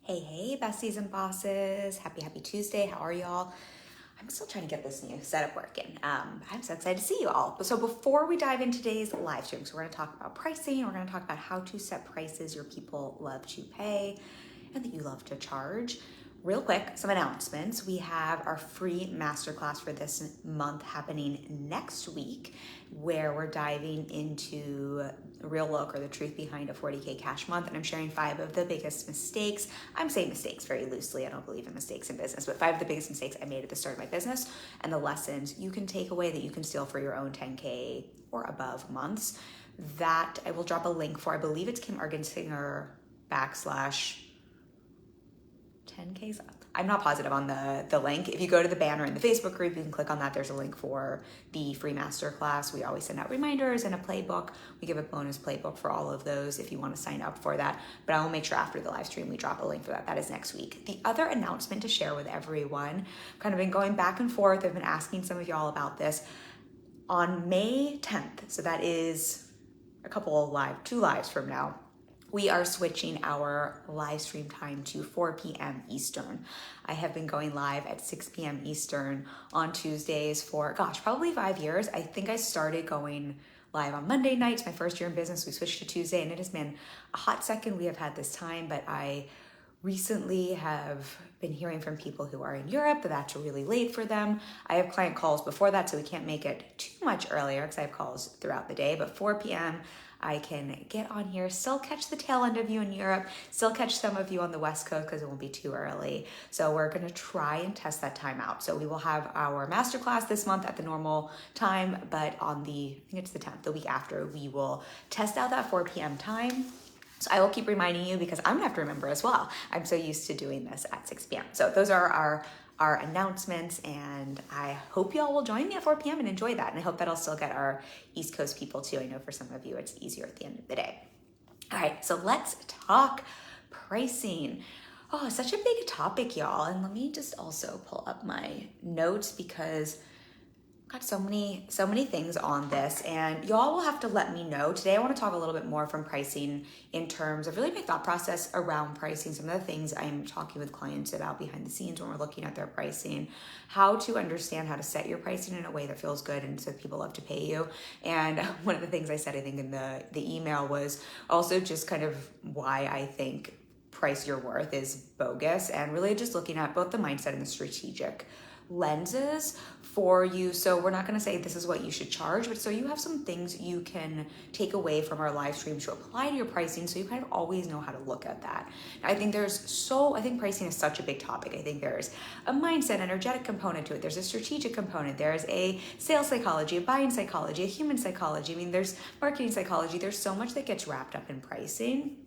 Hey, besties and bosses. Happy Tuesday. How are y'all? I'm still trying to get this new setup working. I'm so excited to see you all. So before we dive into today's live stream, so we're going to talk about pricing. We're going to talk about how to set prices your people love to pay and that you love to charge. Real quick, some announcements. We have our free masterclass for this month happening next week, where we're diving into a real look or the truth behind a 40K cash month. And I'm sharing 5 of the biggest mistakes. I'm saying mistakes very loosely. I don't believe in mistakes in business, but 5 of the biggest mistakes I made at the start of my business and the lessons you can take away that you can steal for your own 10K or above months. That I will drop a link for. I believe it's Kim Argensinger / 10Ks. I'm not positive on the link. If you go to the banner in the Facebook group, you can click on that. There's a link for the free masterclass. We always send out reminders and a playbook. We give a bonus playbook for all of those if you want to sign up for that. But I will make sure after the live stream we drop a link for that. That is next week. The other announcement to share with everyone, kind of been going back and forth. I've been asking some of y'all about this. On May 10th, so that is a couple of 2 lives from now, we are switching our live stream time to 4 p.m. Eastern. I have been going live at 6 p.m. Eastern on Tuesdays for, probably 5 years. I think I started going live on Monday nights. My first year in business, we switched to Tuesday, and it has been a hot second we have had this time, but I recently have been hearing from people who are in Europe that that's really late for them. I have client calls before that, so we can't make it too much earlier because I have calls throughout the day, but 4 p.m. I can get on here, still catch the tail end of you in Europe, still catch some of you on the West Coast because it won't be too early. So we're going to try and test that time out. So we will have our masterclass this month at the normal time, but on I think it's the 10th, the week after, we will test out that 4 p.m. time. So I will keep reminding you because I'm gonna have to remember as well. I'm so used to doing this at 6 p.m. So those are our announcements, and I hope y'all will join me at 4 p.m. and enjoy that. And I hope that I'll still get our East Coast people too. I know for some of you it's easier at the end of the day. All right, so let's talk pricing. Oh, such a big topic, y'all. And let me just also pull up my notes because got so many things on this, and y'all will have to let me know. Today I want to talk a little bit more from pricing in terms of really my thought process around pricing, some of the things I'm talking with clients about behind the scenes when we're looking at their pricing, how to understand how to set your pricing in a way that feels good and so people love to pay you. And one of the things I said, I think in the email, was also just kind of why I think price your worth is bogus, and really just looking at both the mindset and the strategic lenses for you. So we're not going to say this is what you should charge, but so you have some things you can take away from our live stream to apply to your pricing, so you kind of always know how to look at that. I think pricing is such a big topic. I think there's a mindset, energetic component to it. There's a strategic component. There's a sales psychology, a buying psychology, a human psychology. I mean, there's marketing psychology. There's so much that gets wrapped up in pricing,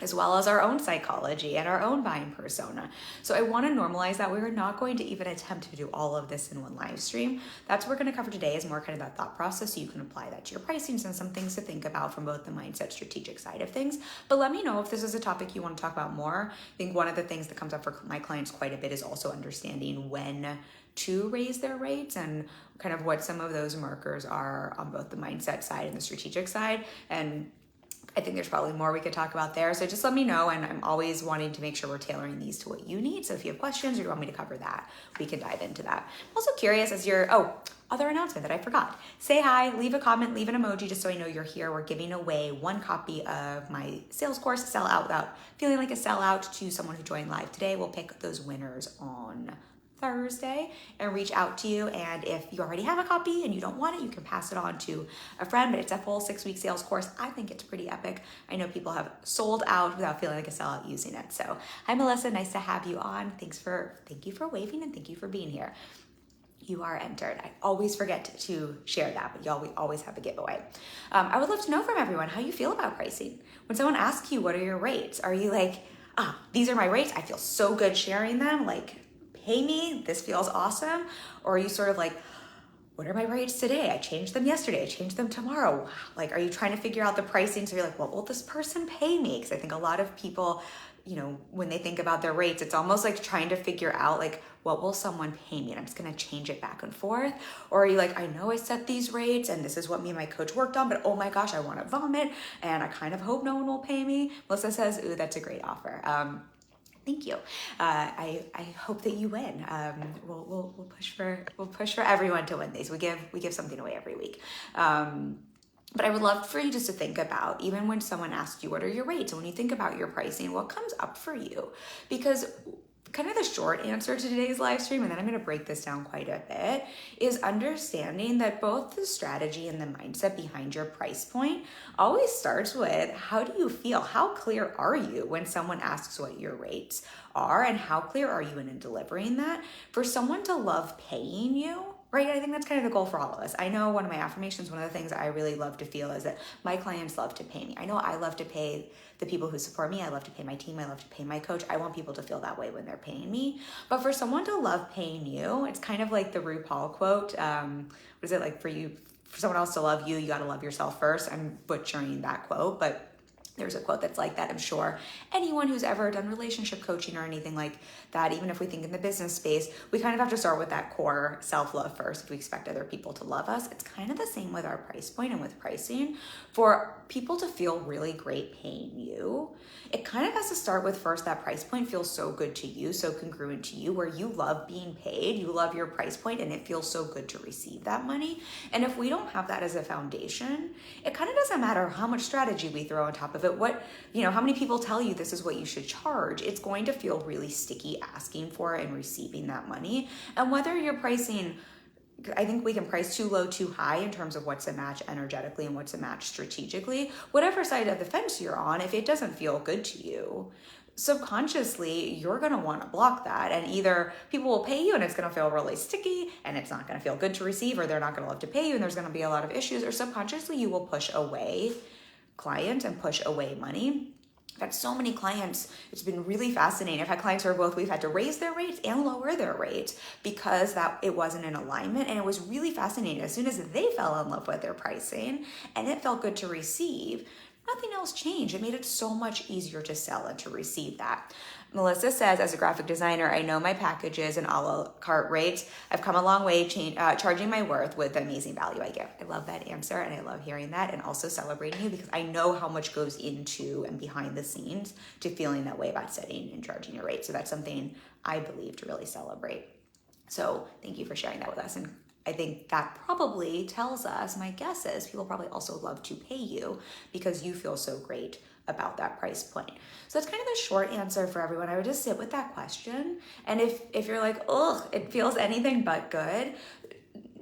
as well as our own psychology and our own buying persona. So I want to normalize that. We're not going to even attempt to do all of this in one live stream. That's what we're going to cover today, is more kind of that thought process, so you can apply that to your pricings and some things to think about from both the mindset, strategic side of things. But let me know if this is a topic you want to talk about more. I think one of the things that comes up for my clients quite a bit is also understanding when to raise their rates and kind of what some of those markers are on both the mindset side and the strategic side. And I think there's probably more we could talk about there. So just let me know. And I'm always wanting to make sure we're tailoring these to what you need. So if you have questions or you want me to cover that, we can dive into that. I'm also curious other announcement that I forgot. Say hi, leave a comment, leave an emoji, just so I know you're here. We're giving away 1 copy of my sales course, Sell Out Without Feeling Like a Sellout, to someone who joined live today. We'll pick those winners on Thursday and reach out to you. And if you already have a copy and you don't want it, you can pass it on to a friend. But it's a full 6-week sales course. I think it's pretty epic. I know people have sold out without feeling like a sellout using it. So hi, Melissa, nice to have you on. Thank you for waving, and thank you for being here. You are entered. I always forget to share that, but we always have a giveaway. I would love to know from everyone how you feel about pricing. When someone asks you, what are your rates? Are you like, these are my rates, I feel so good sharing them, like, pay me, this feels awesome? Or are you sort of like, what are my rates today? I changed them yesterday, I changed them tomorrow. Like, are you trying to figure out the pricing? So you're like, what will this person pay me? Because I think a lot of people, when they think about their rates, it's almost like trying to figure out, like, what will someone pay me? And I'm just gonna change it back and forth. Or are you like, I know I set these rates and this is what me and my coach worked on, but oh my gosh, I wanna vomit and I kind of hope no one will pay me. Melissa says, ooh, that's a great offer. Thank you. I hope that you win. We'll push for everyone to win these. We give something away every week. But I would love for you just to think about, even when someone asks you, what are your rates? And when you think about your pricing, what comes up for you? Because kind of the short answer to today's live stream, and then I'm going to break this down quite a bit, is understanding that both the strategy and the mindset behind your price point always starts with, how do you feel? How clear are you when someone asks what your rates are, and how clear are you in delivering that? For someone to love paying you, right? I think that's kind of the goal for all of us. I know one of my affirmations, one of the things I really love to feel is that my clients love to pay me. I know I love to pay the people who support me. I love to pay my team. I love to pay my coach. I want people to feel that way when they're paying me. But for someone to love paying you, it's kind of like the RuPaul quote. What is it like for someone else to love you, you got to love yourself first. I'm butchering that quote, but there's a quote that's like that. I'm sure anyone who's ever done relationship coaching or anything like that, even if we think in the business space, we kind of have to start with that core self-love first if we expect other people to love us. It's kind of the same with our price point and with pricing. For people to feel really great paying you, it kind of has to start with first that price point feels so good to you, so congruent to you, where you love being paid, you love your price point, and it feels so good to receive that money. And if we don't have that as a foundation, it kind of doesn't matter how much strategy we throw on top of it, how many people tell you this is what you should charge. It's going to feel really sticky asking for and receiving that money. And whether you're pricing, I think we can price too low, too high in terms of what's a match energetically and what's a match strategically. Whatever side of the fence you're on, if it doesn't feel good to you, subconsciously, you're going to want to block that. And either people will pay you and it's going to feel really sticky and it's not going to feel good to receive, or they're not going to love to pay you and there's going to be a lot of issues, or subconsciously you will push away client and push away money. I've had so many clients, it's been really fascinating. I've had clients where we've had to raise their rates and lower their rates because it wasn't in alignment. And it was really fascinating. As soon as they fell in love with their pricing and it felt good to receive, nothing else changed. It made it so much easier to sell and to receive that. Melissa says, as a graphic designer, I know my packages and a la carte rates. I've come a long way charging my worth with the amazing value I give. I love that answer, and I love hearing that, and also celebrating you, because I know how much goes into and behind the scenes to feeling that way about setting and charging your rate. So that's something I believe to really celebrate. So thank you for sharing that with us. And I think that probably tells us, my guess is, people probably also love to pay you because you feel so great about that price point. So that's kind of the short answer for everyone. I would just sit with that question. And if you're like, ugh, it feels anything but good,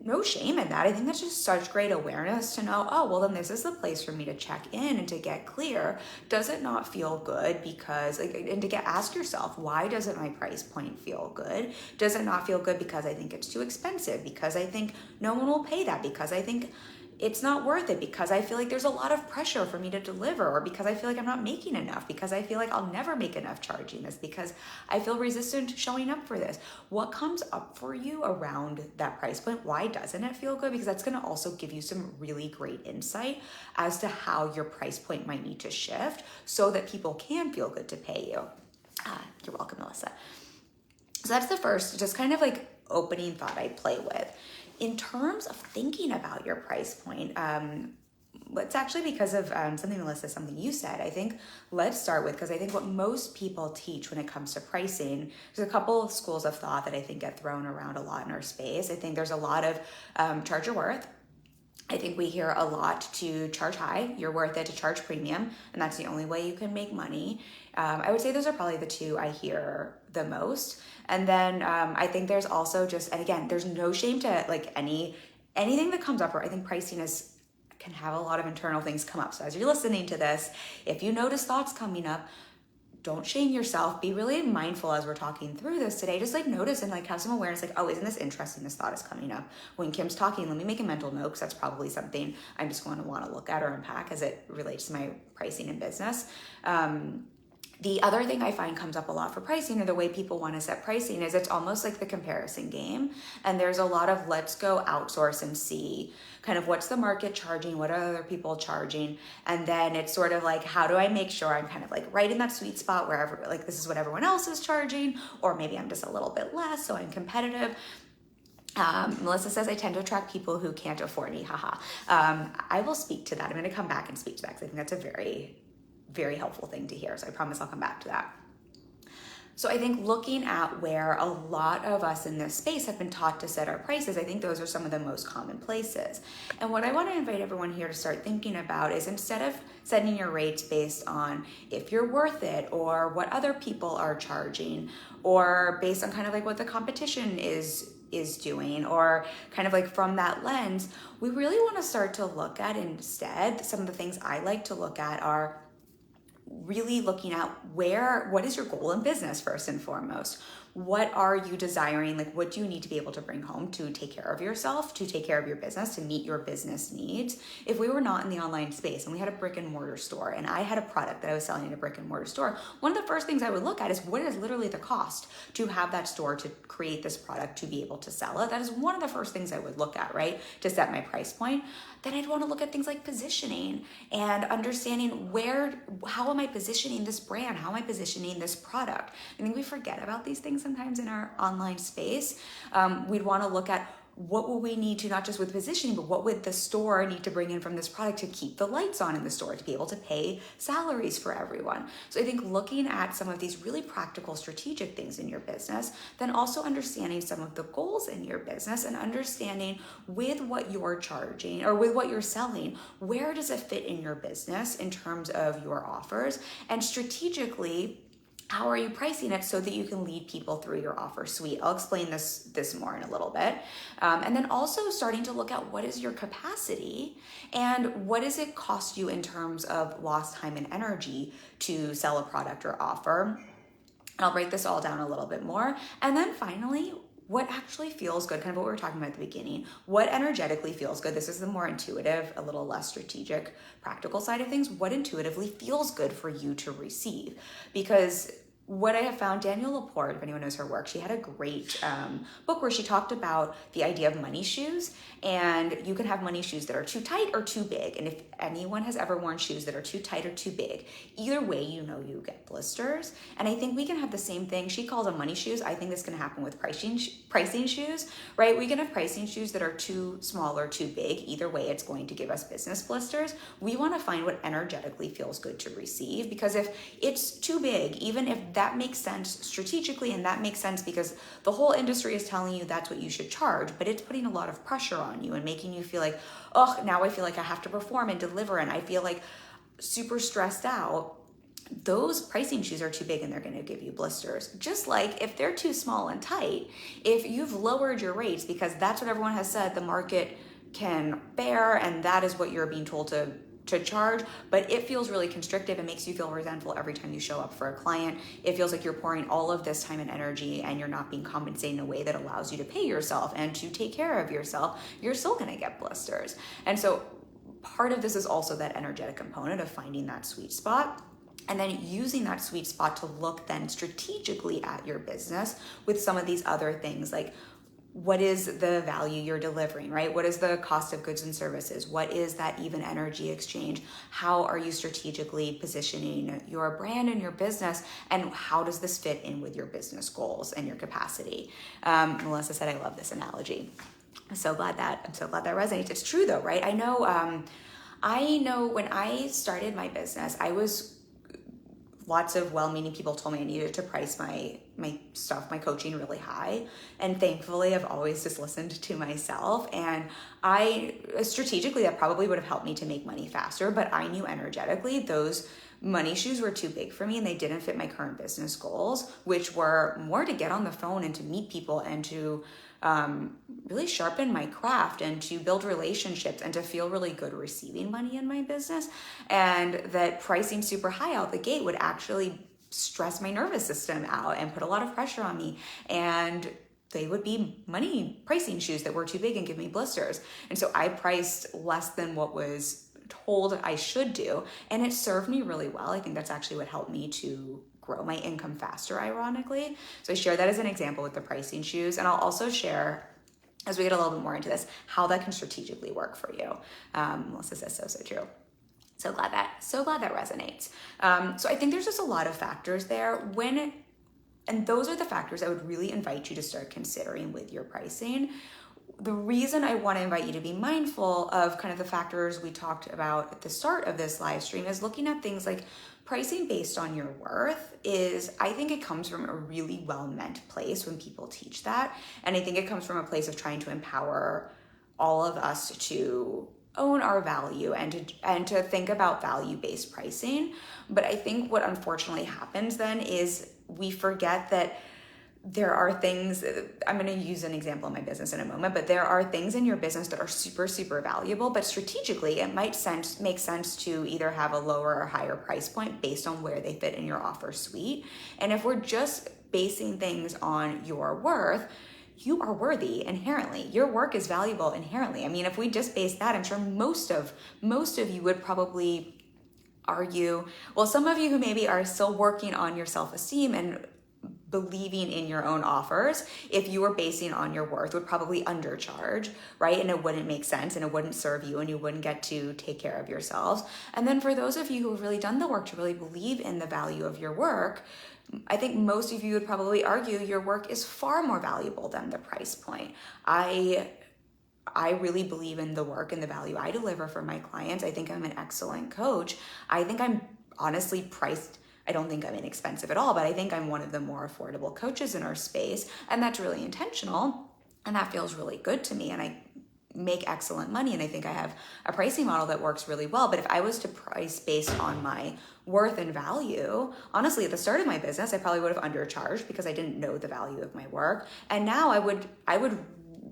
no shame in that. I think that's just such great awareness to know, oh, well, then this is the place for me to check in and to get clear. Does it not feel good? Because, and to ask yourself, why doesn't my price point feel good? Does it not feel good because I think it's too expensive? Because I think no one will pay that? Because I think it's not worth it, because I feel like there's a lot of pressure for me to deliver, or because I feel like I'm not making enough, because I feel like I'll never make enough charging this, because I feel resistant to showing up for this. What comes up for you around that price point? Why doesn't it feel good? Because that's going to also give you some really great insight as to how your price point might need to shift so that people can feel good to pay you. You're welcome, Melissa. So that's the first, just kind of like opening thought I play with. In terms of thinking about your price point, it's actually because of something, Melissa, something you said. I think let's start with, because I think what most people teach when it comes to pricing, there's a couple of schools of thought that I think get thrown around a lot in our space. I think there's a lot of charge your worth. I think we hear a lot to charge high, you're worth it, to charge premium, and that's the only way you can make money. I would say those are probably the two I hear the most. And then I think there's also just, and again, there's no shame to like anything that comes up, or I think pricing can have a lot of internal things come up. So as you're listening to this, if you notice thoughts coming up, don't shame yourself. Be really mindful as we're talking through this today. Just like notice and like have some awareness, like, oh, isn't this interesting? This thought is coming up. When Kim's talking, let me make a mental note, because that's probably something I'm just going to want to look at or unpack as it relates to my pricing and business. The other thing I find comes up a lot for pricing, or the way people want to set pricing, is it's almost like the comparison game. And there's a lot of let's go outsource and see kind of what's the market charging, what are other people charging. And then it's sort of like, how do I make sure I'm kind of like right in that sweet spot wherever, like this is what everyone else is charging, or maybe I'm just a little bit less, so I'm competitive. Melissa says, I tend to attract people who can't afford me, haha. I will speak to that. I'm going to come back and speak to that, because I think that's a very, very helpful thing to hear. So I promise I'll come back to that. So I think looking at where a lot of us in this space have been taught to set our prices, I think those are some of the most common places. And what I want to invite everyone here to start thinking about is, instead of setting your rates based on if you're worth it or what other people are charging, or based on kind of like what the competition is doing, or kind of like from that lens, we really want to start to look at, instead, some of the things I like to look at are really looking at what is your goal in business first and foremost. What are you desiring? Like, what do you need to be able to bring home to take care of yourself, to take care of your business, to meet your business needs? If we were not in the online space and we had a brick and mortar store and I had a product that I was selling in a brick and mortar store, one of the first things I would look at is, what is literally the cost to have that store, to create this product, to be able to sell it? That is one of the first things I would look at, right? To set my price point. Then I'd want to look at things like positioning and understanding how am I positioning this brand? How am I positioning this product? I think we forget about these things sometimes in our online space. We'd want to look at, what will we need to, not just with positioning, but what would the store need to bring in from this product to keep the lights on in the store, to be able to pay salaries for everyone? So I think looking at some of these really practical, strategic things in your business, then also understanding some of the goals in your business, and understanding with what you're charging or with what you're selling, where does it fit in your business in terms of your offers, and strategically, how are you pricing it so that you can lead people through your offer suite? I'll explain this more in a little bit. And then also starting to look at, what is your capacity and what does it cost you in terms of lost time and energy to sell a product or offer. And I'll break this all down a little bit more. And then finally, what actually feels good, kind of what we were talking about at the beginning, what energetically feels good. This is the more intuitive, a little less strategic, practical side of things. What intuitively feels good for you to receive? Because what I have found, Danielle Laporte, if anyone knows her work, she had a great book where she talked about the idea of money shoes, and you can have money shoes that are too tight or too big. And if anyone has ever worn shoes that are too tight or too big, either way, you get blisters. And I think we can have the same thing. She calls them money shoes. I think this can happen with pricing shoes, right? We can have pricing shoes that are too small or too big. Either way, it's going to give us business blisters. We want to find what energetically feels good to receive, because if it's too big, even if that makes sense strategically, and that makes sense because the whole industry is telling you that's what you should charge, but it's putting a lot of pressure on you and making you feel like, oh, now I feel like I have to perform and deliver, and I feel like super stressed out. Those pricing shoes are too big and they're going to give you blisters. Just like if they're too small and tight, if you've lowered your rates because that's what everyone has said the market can bear, and that is what you're being told to charge, but it feels really constrictive and makes you feel resentful every time you show up for a client. It feels like you're pouring all of this time and energy and you're not being compensated in a way that allows you to pay yourself and to take care of yourself. You're still going to get blisters. And so part of this is also that energetic component of finding that sweet spot, and then using that sweet spot to look then strategically at your business with some of these other things, like, what is the value you're delivering, right? What is the cost of goods and services? What is that even energy exchange? How are you strategically positioning your brand and your business? And how does this fit in with your business goals and your capacity? Melissa said, I love this analogy. I'm so glad that resonates. It's true though, right? I know when I started my business, lots of well-meaning people told me I needed to price my stuff, my coaching really high. And thankfully, I've always just listened to myself. And strategically, that probably would have helped me to make money faster. But I knew energetically those money shoes were too big for me and they didn't fit my current business goals, which were more to get on the phone and to meet people and to really sharpen my craft and to build relationships and to feel really good receiving money in my business. And that pricing super high out the gate would actually stress my nervous system out and put a lot of pressure on me. And they would be money pricing shoes that were too big and give me blisters. And so I priced less than what was told I should do. And it served me really well. I think that's actually what helped me to grow my income faster, ironically. So I share that as an example with the pricing shoes. And I'll also share, as we get a little bit more into this, how that can strategically work for you. Melissa says so true. So glad that resonates. So I think there's just a lot of factors there and those are the factors I would really invite you to start considering with your pricing. The reason I want to invite you to be mindful of kind of the factors we talked about at the start of this live stream is looking at things like pricing based on your worth I think it comes from a really well-meant place when people teach that. And I think it comes from a place of trying to empower all of us to own our value and to think about value-based pricing. But I think what unfortunately happens then is we forget that there are things, I'm going to use an example in my business in a moment, but there are things in your business that are super, super valuable, but strategically it might make sense to either have a lower or higher price point based on where they fit in your offer suite. And if we're just basing things on your worth, you are worthy inherently. Your work is valuable inherently. I mean, if we just base that, I'm sure most of you would probably argue, well, some of you who maybe are still working on your self-esteem and believing in your own offers, if you were basing on your worth, would probably undercharge, right? And it wouldn't make sense and it wouldn't serve you and you wouldn't get to take care of yourselves. And then for those of you who have really done the work to really believe in the value of your work, I think most of you would probably argue your work is far more valuable than the price point. I really believe in the work and the value I deliver for my clients. I think I'm an excellent coach. I think I'm honestly priced. I don't think I'm inexpensive at all, but I think I'm one of the more affordable coaches in our space. And that's really intentional. And that feels really good to me. And I make excellent money. And I think I have a pricing model that works really well. But if I was to price based on my worth and value, honestly, at the start of my business, I probably would have undercharged because I didn't know the value of my work. And now I would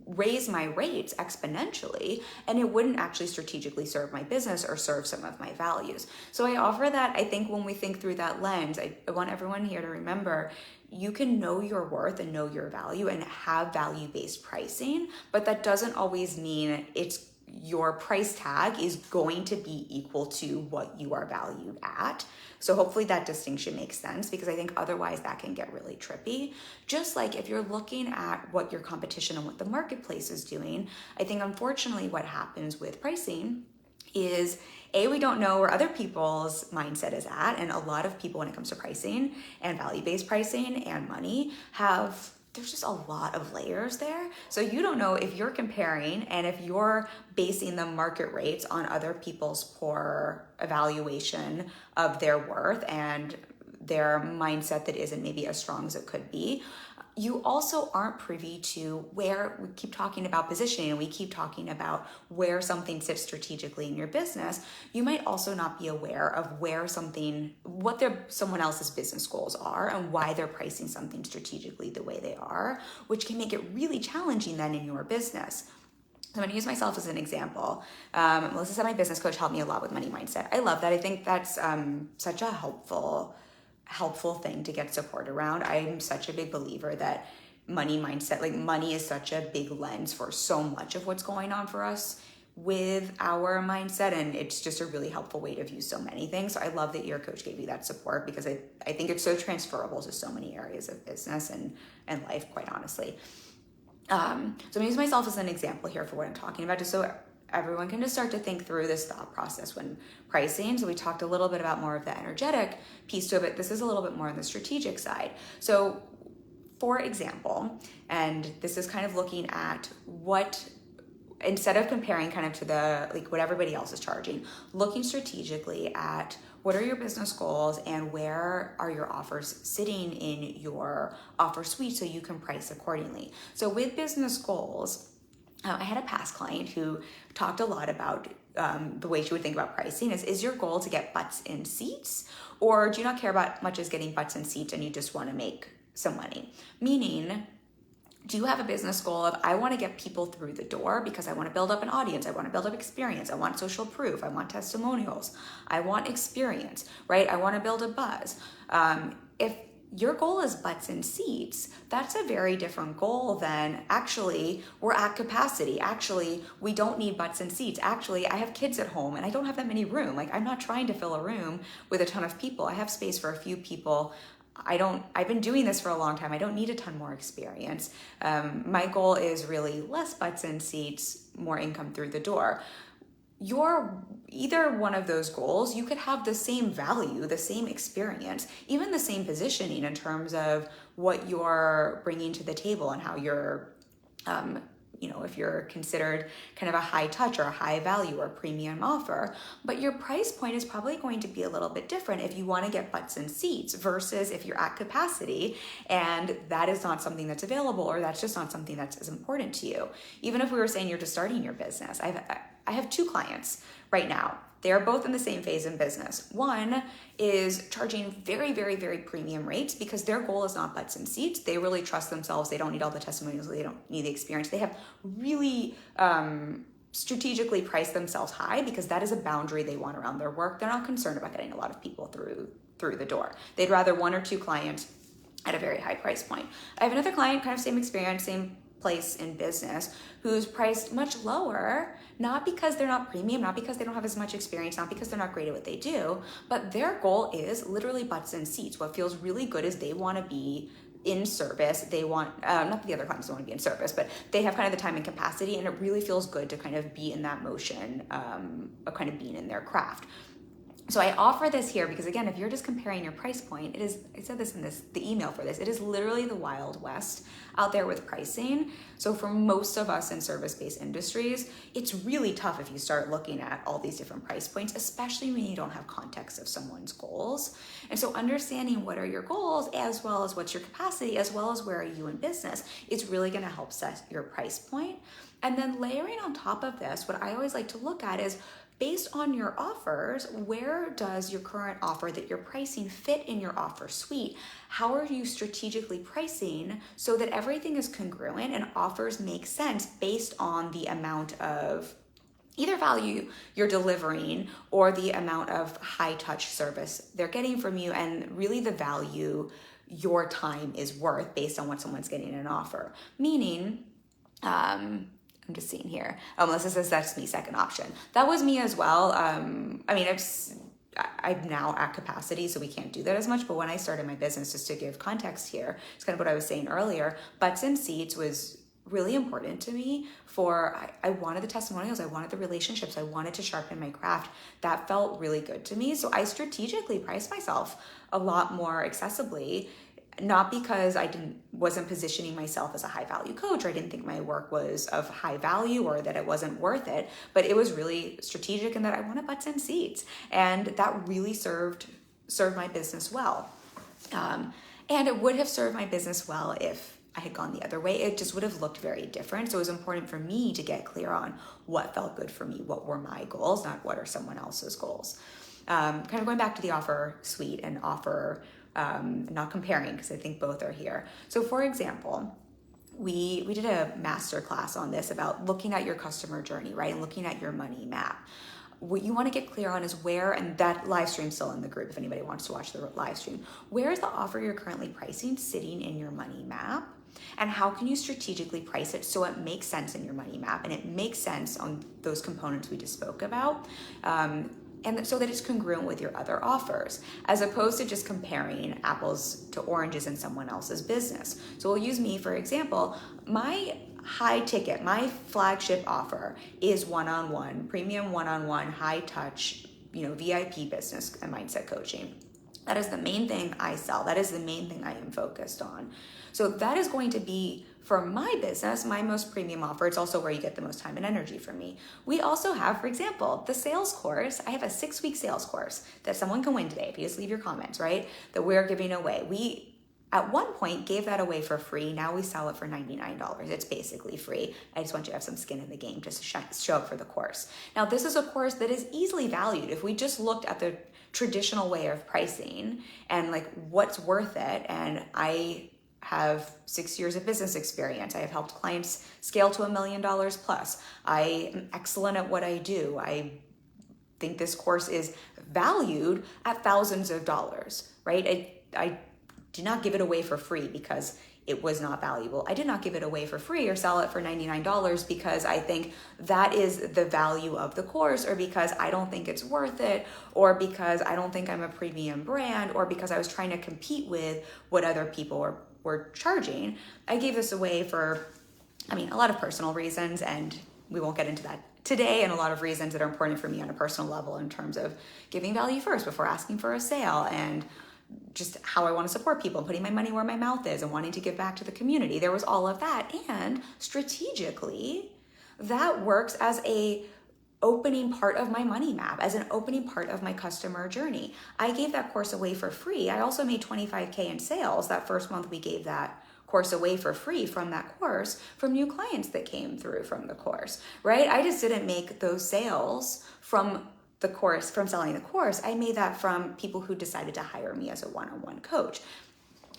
raise my rates exponentially, and it wouldn't actually strategically serve my business or serve some of my values. So I offer that. I think when we think through that lens, I want everyone here to remember, you can know your worth and know your value and have value-based pricing, but that doesn't always mean your price tag is going to be equal to what you are valued at. So hopefully that distinction makes sense, because I think otherwise that can get really trippy. Just like if you're looking at what your competition and what the marketplace is doing, I think unfortunately what happens with pricing is we don't know where other people's mindset is at. And a lot of people, when it comes to pricing and value-based pricing and money, there's just a lot of layers there. So you don't know if you're comparing and if you're basing the market rates on other people's poor evaluation of their worth and their mindset that isn't maybe as strong as it could be. You also aren't privy to where we keep talking about positioning and we keep talking about where something sits strategically in your business. You might also not be aware of what someone else's business goals are and why they're pricing something strategically the way they are, which can make it really challenging then in your business. So I'm going to use myself as an example. Melissa said my business coach helped me a lot with money mindset. I love that. I think that's such a helpful thing to get support around. I'm such a big believer that money mindset, like money is such a big lens for so much of what's going on for us with our mindset. And it's just a really helpful way to view so many things. So I love that your coach gave you that support, because I think it's so transferable to so many areas of business and life, quite honestly. So I'm gonna use myself as an example here for what I'm talking about, just so everyone can just start to think through this thought process when pricing. So we talked a little bit about more of the energetic piece to it, but this is a little bit more on the strategic side. So for example, and this is kind of looking at instead of comparing kind of to what everybody else is charging, looking strategically at what are your business goals and where are your offers sitting in your offer suite so you can price accordingly. So with business goals, I had a past client who talked a lot about the way she would think about pricing is your goal to get butts in seats, or do you not care about much as getting butts in seats and you just want to make some money? Meaning, do you have a business goal of, I want to get people through the door because I want to build up an audience, I want to build up experience, I want social proof, I want testimonials, I want experience, right? I want to build a buzz. If your goal is butts in seats, that's a very different goal than actually we're at capacity. Actually, we don't need butts in seats. Actually, I have kids at home and I don't have that many room. Like, I'm not trying to fill a room with a ton of people. I have space for a few people. I've been doing this for a long time. I don't need a ton more experience. My goal is really less butts in seats, more income through the door. Either one of those goals, you could have the same value, the same experience, even the same positioning in terms of what you're bringing to the table and how you're if you're considered kind of a high touch or a high value or premium offer. But your price point is probably going to be a little bit different if you want to get butts and seats versus if you're at capacity and that is not something that's available, or that's just not something that's as important to you. Even if we were saying you're just starting your business, I have 2 clients right now. They're both in the same phase in business. One is charging very, very, very premium rates because their goal is not butts and seats. They really trust themselves. They don't need all the testimonials. They don't need the experience. They have really strategically priced themselves high because that is a boundary they want around their work. They're not concerned about getting a lot of people through the door. They'd rather 1 or 2 clients at a very high price point. I have another client, kind of same experience, same place in business, who's priced much lower, not because they're not premium, not because they don't have as much experience, not because they're not great at what they do, but their goal is literally butts and seats. What feels really good is they want to be in service. They want, not that the other clients don't want to be in service, but they have kind of the time and capacity, and it really feels good to kind of be in that motion of kind of being in their craft. So I offer this here because, again, if you're just comparing your price point, it is, I said this in the email for this, it is literally the Wild West out there with pricing. So for most of us in service-based industries, it's really tough if you start looking at all these different price points, especially when you don't have context of someone's goals. And so understanding what are your goals, as well as what's your capacity, as well as where are you in business, is really going to help set your price point. And then layering on top of this, what I always like to look at is, based on your offers, where does your current offer that you're pricing fit in your offer suite? How are you strategically pricing so that everything is congruent and offers make sense based on the amount of either value you're delivering or the amount of high touch service they're getting from you, and really the value your time is worth based on what someone's getting in an offer? Meaning, I'm just seeing here. Melissa says that's me, second option. That was me as well. I'm now at capacity, so we can't do that as much. But when I started my business, just to give context here, it's kind of what I was saying earlier, butts and seats was really important to me. I wanted the testimonials, I wanted the relationships, I wanted to sharpen my craft. That felt really good to me. So I strategically priced myself a lot more accessibly, not because I wasn't positioning myself as a high value coach, or I didn't think my work was of high value, or that it wasn't worth it, but it was really strategic in that I wanted butts and seats. And that really served my business well. And it would have served my business well if I had gone the other way. It just would have looked very different. So it was important for me to get clear on what felt good for me, what were my goals, not what are someone else's goals. Kind of going back to the offer suite and offer, not comparing, because I think both are here. So for example, we did a master class on this about looking at your customer journey, right? And looking at your money map. What you want to get clear on is where, and that live stream's still in the group if anybody wants to watch the live stream, where is the offer you're currently pricing sitting in your money map? And how can you strategically price it so it makes sense in your money map and it makes sense on those components we just spoke about? And so that it's congruent with your other offers, as opposed to just comparing apples to oranges in someone else's business. So we'll use me, for example. My high ticket, my flagship offer is one-on-one, premium one-on-one, high touch, VIP business and mindset coaching. That is the main thing I sell. That is the main thing I am focused on. So that is going to be, for my business, my most premium offer. It's also where you get the most time and energy from me. We also have, for example, the sales course. I have a 6-week sales course that someone can win today if you just leave your comments, right? That we're giving away. We, at one point, gave that away for free. Now we sell it for $99. It's basically free. I just want you to have some skin in the game just to show up for the course. Now, this is a course that is easily valued. If we just looked at the traditional way of pricing and like what's worth it, and I have 6 years of business experience. I have helped clients scale to $1 million plus. I am excellent at what I do. I think this course is valued at thousands of dollars, right? I did not give it away for free because it was not valuable. I did not give it away for free or sell it for $99 because I think that is the value of the course, or because I don't think it's worth it, or because I don't think I'm a premium brand, or because I was trying to compete with what other people were charging. I gave this away for, a lot of personal reasons, and we won't get into that today, and a lot of reasons that are important for me on a personal level in terms of giving value first before asking for a sale, and just how I want to support people, putting my money where my mouth is and wanting to give back to the community. There was all of that. And strategically, that works as a opening part of my money map, as an opening part of my customer journey. I gave that course away for free. I also made $25K in sales that first month we gave that course away for free from that course from new clients that came through from the course, right? I just didn't make those sales from the course, from selling the course. I made that from people who decided to hire me as a one-on-one coach.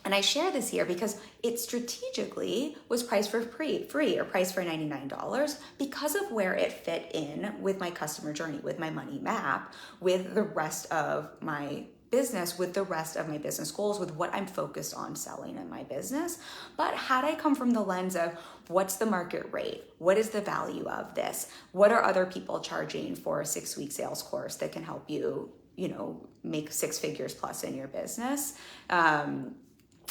And I share this here because it strategically was priced for free or priced for $99 because of where it fit in with my customer journey, with my money map, with the rest of my business, with the rest of my business goals, with what I'm focused on selling in my business. But had I come from the lens of what's the market rate? What is the value of this? What are other people charging for a 6-week sales course that can help you, make 6 figures plus in your business?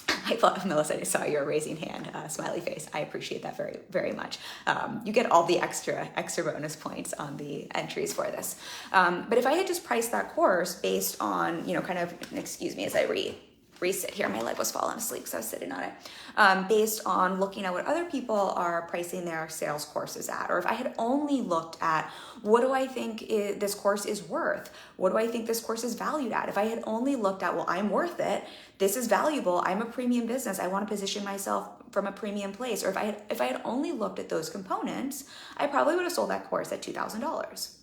I love, Melissa, I saw your raising hand, smiley face. I appreciate that very, very much. You get all the extra bonus points on the entries for this. But if I had just priced that course based on, excuse me as I resit here, my leg was falling asleep because I was sitting on it, based on looking at what other people are pricing their sales courses at, or if I had only looked at what do I think this course is worth, what do I think this course is valued at, if I had only looked at, well, I'm worth it, this is valuable, I'm a premium business, I want to position myself from a premium place, or if I had only looked at those components, I probably would have sold that course at $2,000.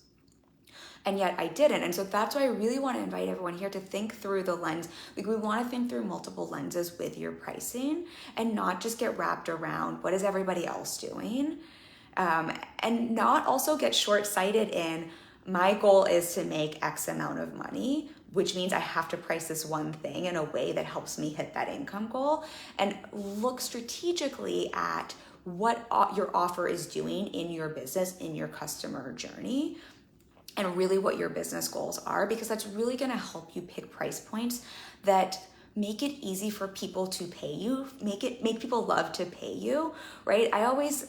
And yet I didn't. And so that's why I really want to invite everyone here to think through the lens. Like, we want to think through multiple lenses with your pricing and not just get wrapped around what is everybody else doing. And not also get short-sighted in my goal is to make X amount of money, which means I have to price this one thing in a way that helps me hit that income goal, and look strategically at what your offer is doing in your business, in your customer journey, and really what your business goals are, because that's really going to help you pick price points that make it easy for people to pay you, make people love to pay you, right? I always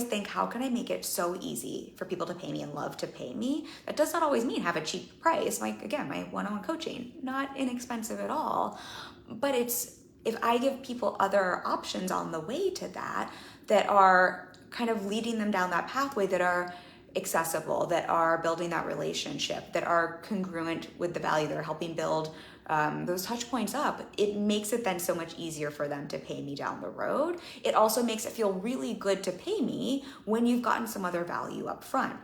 think, how can I make it so easy for people to pay me and love to pay me? That does not always mean have a cheap price. Like, again, my one-on-one coaching, not inexpensive at all, but it's, if I give people other options on the way to that are kind of leading them down that pathway, that are accessible, that are building that relationship, that are congruent with the value, that are helping build those touch points up, it makes it then so much easier for them to pay me down the road. It also makes it feel really good to pay me when you've gotten some other value up front.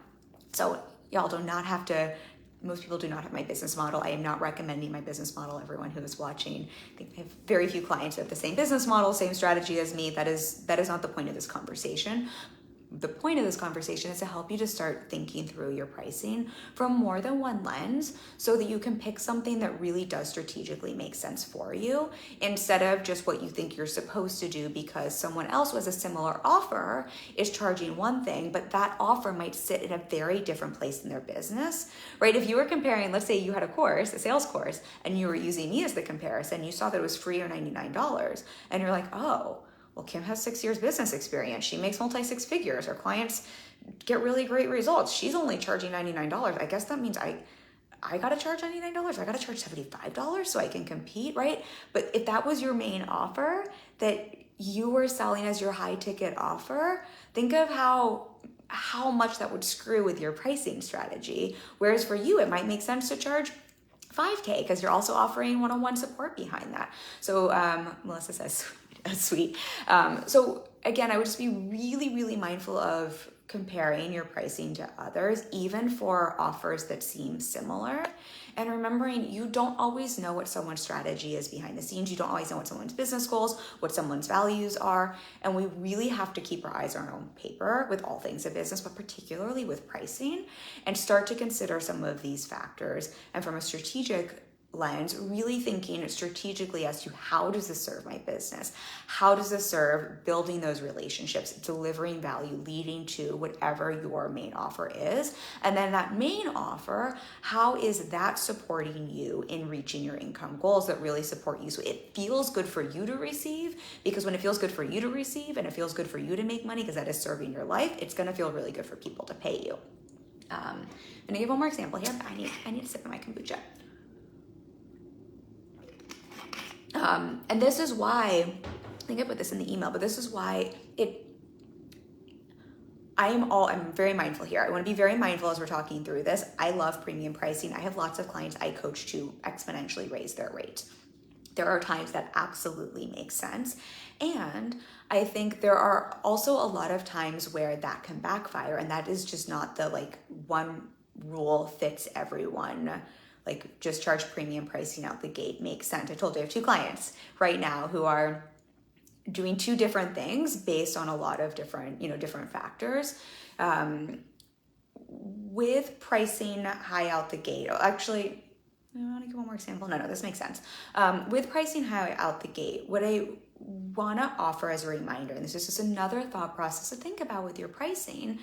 So y'all do not have to, most people do not have my business model. I am not recommending my business model. Everyone who is watching, I think I have very few clients that have the same business model, same strategy as me. That is not the point of this conversation. The point of this conversation is to help you to start thinking through your pricing from more than one lens so that you can pick something that really does strategically make sense for you, instead of just what you think you're supposed to do because someone else with a similar offer is charging one thing, but that offer might sit in a very different place in their business, right? If you were comparing, let's say you had a course, a sales course, and you were using me as the comparison, you saw that it was free or $99, and you're like, oh, well, Kim has 6 years business experience. She makes multi-6 figures. Her clients get really great results. She's only charging $99. I guess that means I got to charge $99. I got to charge $75 so I can compete, right? But if that was your main offer that you were selling as your high ticket offer, think of how much that would screw with your pricing strategy. Whereas for you, it might make sense to charge $5K because you're also offering one-on-one support behind that. So Melissa says, sweet. So again, I would just be really, really mindful of comparing your pricing to others, even for offers that seem similar. And remembering you don't always know what someone's strategy is behind the scenes. You don't always know what someone's business goals, what someone's values are. And we really have to keep our eyes on our own paper with all things in business, but particularly with pricing, and start to consider some of these factors. And from a strategic lens, really thinking strategically as to how does this serve my business? How does this serve building those relationships, delivering value, leading to whatever your main offer is? And then that main offer, how is that supporting you in reaching your income goals that really support you? So it feels good for you to receive, because when it feels good for you to receive and it feels good for you to make money because that is serving your life, it's going to feel really good for people to pay you. I'm going to give one more example here. I need to sip of my kombucha. And this is why, I think I put this in the email, but this is why I'm very mindful here. I want to be very mindful as we're talking through this. I love premium pricing. I have lots of clients I coach to exponentially raise their rate. There are times that absolutely makes sense. And I think there are also a lot of times where that can backfire, and that is just not the like one rule fits everyone. Like just charge premium pricing out the gate makes sense. I told you I have 2 clients right now who are doing 2 different things based on a lot of different, different factors. With pricing high out the gate, actually, I want to give one more example. No, this makes sense. With pricing high out the gate, what I want to offer as a reminder, and this is just another thought process to think about with your pricing,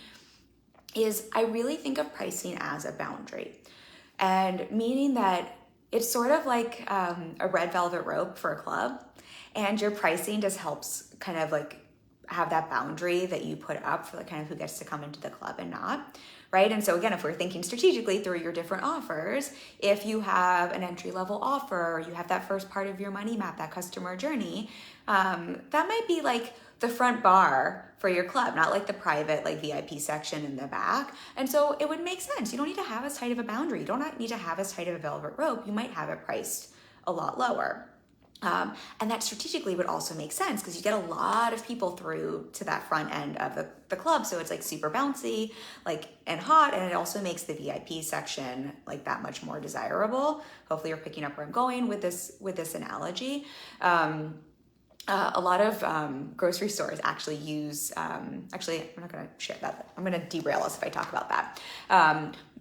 is I really think of pricing as a boundary. And meaning that it's sort of like a red velvet rope for a club, and your pricing just helps kind of like have that boundary that you put up for the kind of who gets to come into the club and not, right? And so again, if we're thinking strategically through your different offers, if you have an entry-level offer, or you have that first part of your money map, that customer journey, that might be like the front bar for your club, not like the private, like VIP section in the back. And so it would make sense. You don't need to have as tight of a boundary. You don't need to have as tight of a velvet rope. You might have it priced a lot lower. And that strategically would also make sense because you get a lot of people through to that front end of the club. So it's like super bouncy, like, and hot. And it also makes the VIP section like that much more desirable. Hopefully you're picking up where I'm going with this analogy. A lot of grocery stores actually use, actually, I'm not going to share that. I'm going to derail us if I talk about that.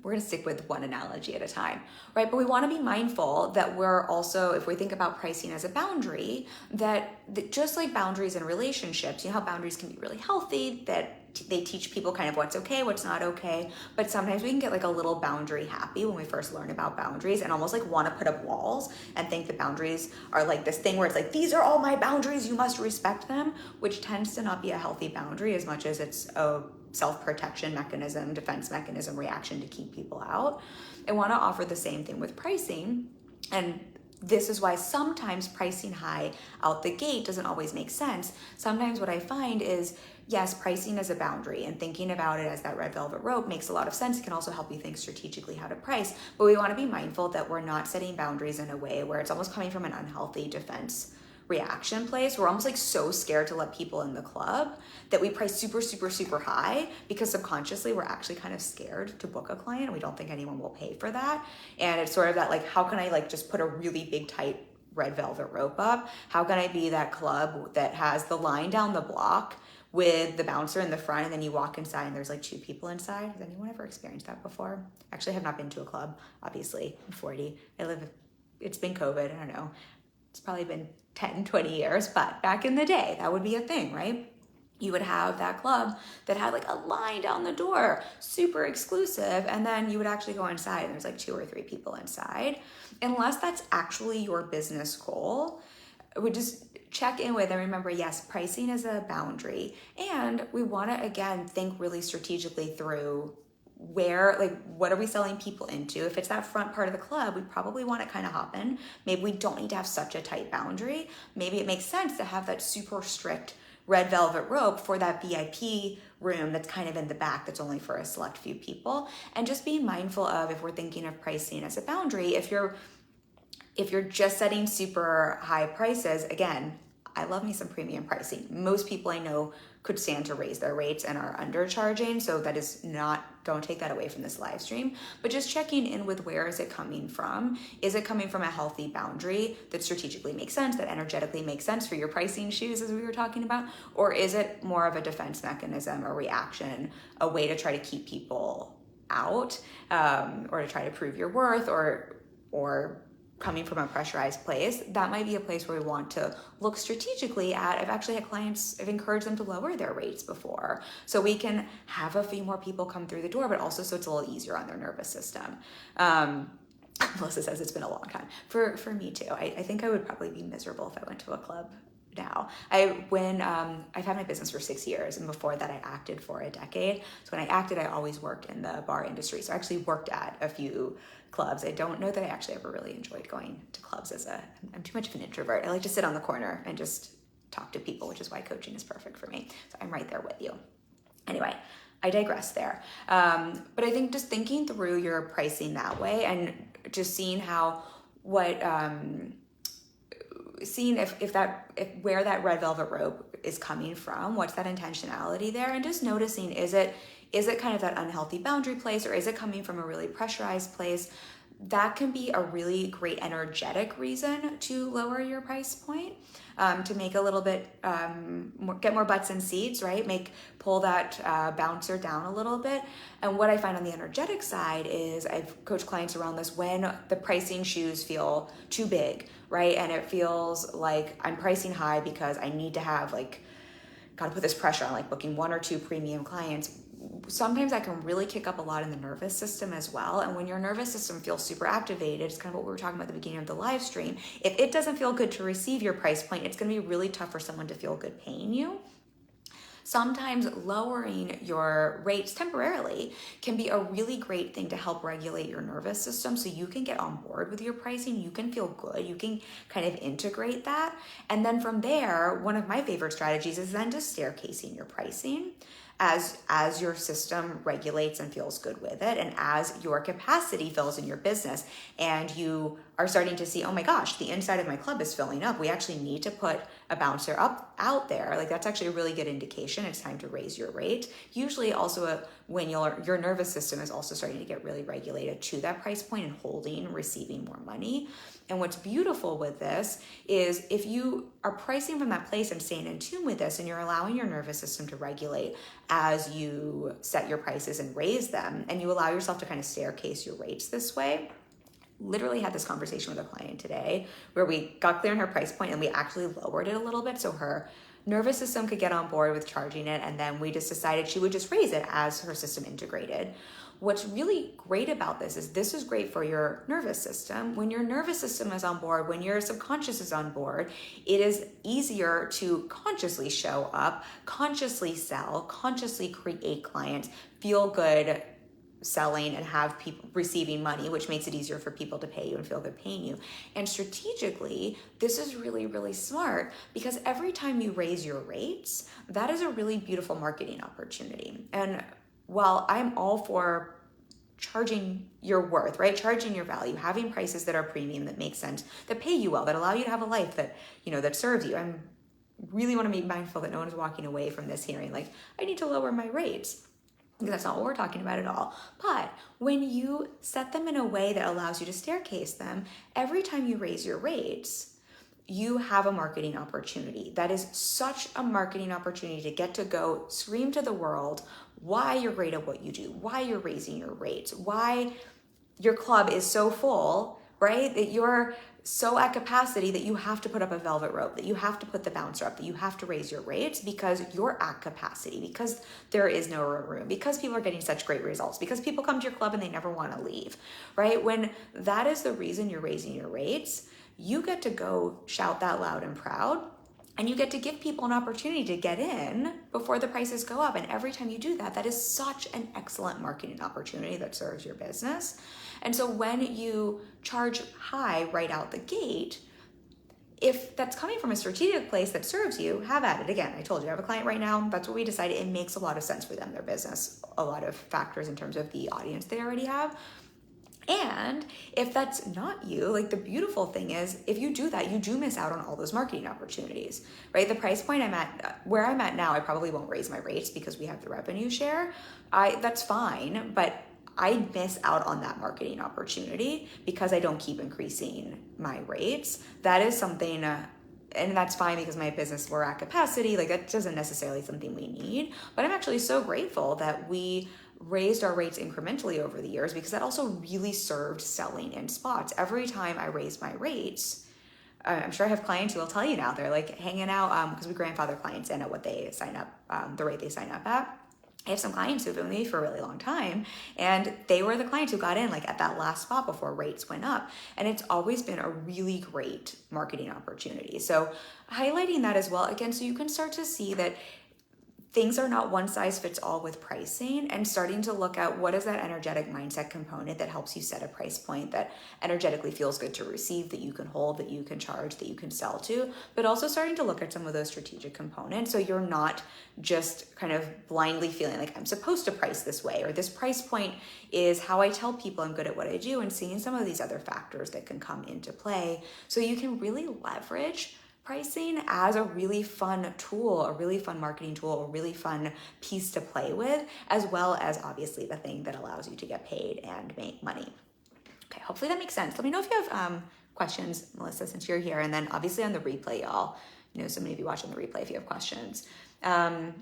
We're going to stick with one analogy at a time, right? But we want to be mindful that we're also, if we think about pricing as a boundary, that just like boundaries in relationships, how boundaries can be really healthy, that they teach people kind of what's okay, what's not okay. But sometimes we can get like a little boundary happy when we first learn about boundaries and almost like want to put up walls and think that boundaries are like this thing where it's like, these are all my boundaries, you must respect them, which tends to not be a healthy boundary as much as it's a self-protection mechanism, defense mechanism, reaction to keep people out. I want to offer the same thing with pricing. And this is why sometimes pricing high out the gate doesn't always make sense. Sometimes what I find is, yes, pricing as a boundary and thinking about it as that red velvet rope makes a lot of sense. It can also help you think strategically how to price, but we want to be mindful that we're not setting boundaries in a way where it's almost coming from an unhealthy defense reaction place. We're almost like so scared to let people in the club that we price super, super, super high because subconsciously we're actually kind of scared to book a client and we don't think anyone will pay for that. And it's sort of that like, how can I like just put a really big, tight red velvet rope up? How can I be that club that has the line down the block with the bouncer in the front, and then you walk inside and there's like 2 people inside? Has anyone ever experienced that before? Actually, I have not been to a club, obviously. I'm 40. It's been COVID, I don't know. It's probably been 10, 20 years, but back in the day, that would be a thing, right? You would have that club that had like a line down the door, super exclusive, and then you would actually go inside and there's like 2 or 3 people inside. Unless that's actually your business goal, I would just check in with and remember, yes, pricing is a boundary, and we want to, again, think really strategically through where, like, what are we selling people into? If it's that front part of the club, we probably want it kind of hopping. Maybe we don't need to have such a tight boundary. Maybe it makes sense to have that super strict red velvet rope for that VIP room that's kind of in the back that's only for a select few people. And just being mindful of, if we're thinking of pricing as a boundary, if you're just setting super high prices, again, I love me some premium pricing. Most people I know could stand to raise their rates and are undercharging. So that is not, don't take that away from this live stream, but just checking in with where is it coming from? Is it coming from a healthy boundary that strategically makes sense, that energetically makes sense for your pricing shoes as we were talking about? Or is it more of a defense mechanism, a reaction, a way to try to keep people out, or to try to prove your worth, or coming from a pressurized place? That might be a place where we want to look strategically at. I've actually had clients, I've encouraged them to lower their rates before, so we can have a few more people come through the door, but also so it's a little easier on their nervous system. Melissa says it's been a long time. For me too. I think I would probably be miserable if I went to a club now. I've had my business for 6 years, and before that I acted for a decade. So when I acted, I always worked in the bar industry. So I actually worked at a few clubs. I don't know that I actually ever really enjoyed going to clubs I'm too much of an introvert. I like to sit on the corner and just talk to people, which is why coaching is perfect for me. So I'm right there with you. Anyway, I digress there. But I think just thinking through your pricing that way and just seeing seeing if where that red velvet rope is coming from, what's that intentionality there, and just noticing, is it kind of that unhealthy boundary place, or is it coming from a really pressurized place? That can be a really great energetic reason to lower your price point, to make a little bit, get more butts in seats, right? Pull that bouncer down a little bit. And what I find on the energetic side is I've coached clients around this when the pricing shoes feel too big, right? And it feels like I'm pricing high because I need to have got to put this pressure on booking 1 or 2 premium clients. Sometimes that can really kick up a lot in the nervous system as well. And when your nervous system feels super activated, it's kind of what we were talking about at the beginning of the live stream. If it doesn't feel good to receive your price point, it's going to be really tough for someone to feel good paying you. Sometimes lowering your rates temporarily can be a really great thing to help regulate your nervous system so you can get on board with your pricing, you can feel good, you can kind of integrate that. And then from there, one of my favorite strategies is then just staircasing your pricing as your system regulates and feels good with it, and as your capacity fills in your business and you are starting to see, oh my gosh, the inside of my club is filling up. We actually need to put a bouncer out there. That's actually a really good indication. It's time to raise your rate. Usually also when your nervous system is also starting to get really regulated to that price point and receiving more money. And what's beautiful with this is if you are pricing from that place and staying in tune with this, and you're allowing your nervous system to regulate as you set your prices and raise them, and you allow yourself to kind of staircase your rates this way. Literally had this conversation with a client today where we got clear on her price point and we actually lowered it a little bit so her nervous system could get on board with charging it, and then we just decided she would just raise it as her system integrated. What's really great about this is great for your nervous system. When your nervous system is on board, when your subconscious is on board, it is easier to consciously show up, consciously sell, consciously create clients, feel good selling, and have people receiving money, which makes it easier for people to pay you and feel good paying you. And strategically, this is really, really smart, because every time you raise your rates, that is a really beautiful marketing opportunity. And while I'm all for charging your worth, right? Charging your value, having prices that are premium, that make sense, that pay you well, that allow you to have a life that, that serves you. I really want to be mindful that no one is walking away from this hearing I need to lower my rates, because that's not what we're talking about at all. But when you set them in a way that allows you to staircase them, every time you raise your rates, you have a marketing opportunity. That is such a marketing opportunity to get to go scream to the world why you're great at what you do, why you're raising your rates, why your club is so full, right? That you're so at capacity that you have to put up a velvet rope, that you have to put the bouncer up, that you have to raise your rates because you're at capacity, because there is no room, because people are getting such great results, because people come to your club and they never want to leave, right? When that is the reason you're raising your rates, you get to go shout that loud and proud, and you get to give people an opportunity to get in before the prices go up. And every time you do that, that is such an excellent marketing opportunity that serves your business. And so when you charge high right out the gate, if that's coming from a strategic place that serves you, have at it. Again, I told you I have a client right now. That's what we decided. It makes a lot of sense for them, their business, a lot of factors in terms of the audience they already have. And if that's not you, the beautiful thing is, if you do that, you do miss out on all those marketing opportunities, right? The price point where I'm at now, I probably won't raise my rates because we have the revenue share. That's fine, but I miss out on that marketing opportunity because I don't keep increasing my rates. That is something, and that's fine because my business, we're at capacity. That doesn't necessarily something we need, but I'm actually so grateful that we raised our rates incrementally over the years, because that also really served selling in spots. Every time I raised my rates, I'm sure I have clients who will tell you now, they're hanging out because we grandfather clients in at what they sign up, the rate they sign up at. I have some clients who've been with me for a really long time, and they were the clients who got in like at that last spot before rates went up. And it's always been a really great marketing opportunity. So highlighting that as well, again, so you can start to see that things are not one size fits all with pricing, and starting to look at what is that energetic mindset component that helps you set a price point that energetically feels good to receive, that you can hold, that you can charge, that you can sell to, but also starting to look at some of those strategic components. So you're not just kind of blindly feeling like I'm supposed to price this way, or this price point is how I tell people I'm good at what I do, and seeing some of these other factors that can come into play. So you can really leverage pricing as a really fun tool, a really fun marketing tool, a really fun piece to play with, as well as obviously the thing that allows you to get paid and make money. Okay, hopefully that makes sense. Let me know if you have questions, Melissa, since you're here. And then obviously on the replay, y'all, so many of you watching the replay if you have questions. I'm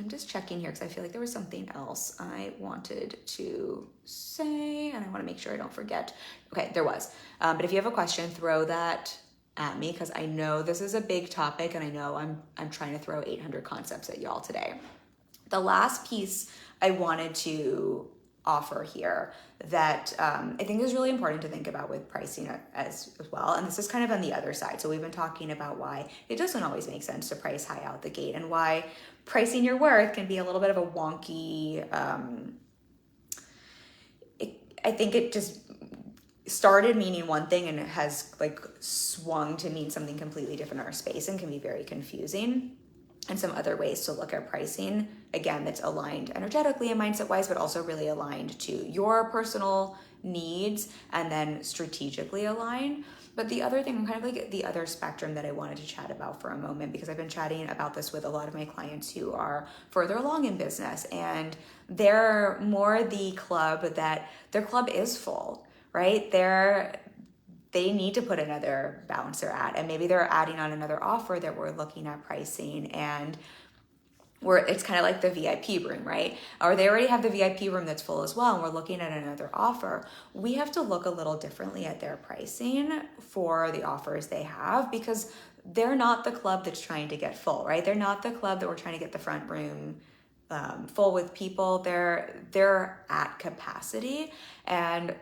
just checking here because I feel like there was something else I wanted to say, and I want to make sure I don't forget. Okay, there was. But if you have a question, throw that at me, because I know this is a big topic, and I know I'm trying to throw 800 concepts at y'all today. The last piece I wanted to offer here that I think is really important to think about with pricing as well, and this is kind of on the other side. So we've been talking about why it doesn't always make sense to price high out the gate, and why pricing your worth can be a little bit of a wonky, I think it just started meaning one thing and it has like swung to mean something completely different in our space, and can be very confusing. And some other ways to look at pricing, again, that's aligned energetically and mindset wise, but also really aligned to your personal needs, and then strategically aligned. But the other thing, kind of like the other spectrum that I wanted to chat about for a moment, because I've been chatting about this with a lot of my clients who are further along in business, and they're more the club that their club is full, right? They need to put another bouncer at, and maybe they're adding on another offer that we're looking at pricing, and it's kind of like the VIP room, right? Or they already have the VIP room that's full as well, and we're looking at another offer. We have to look a little differently at their pricing for the offers they have, because they're not the club that's trying to get full, right? They're not the club that we're trying to get the front room full with people. They're at capacity. And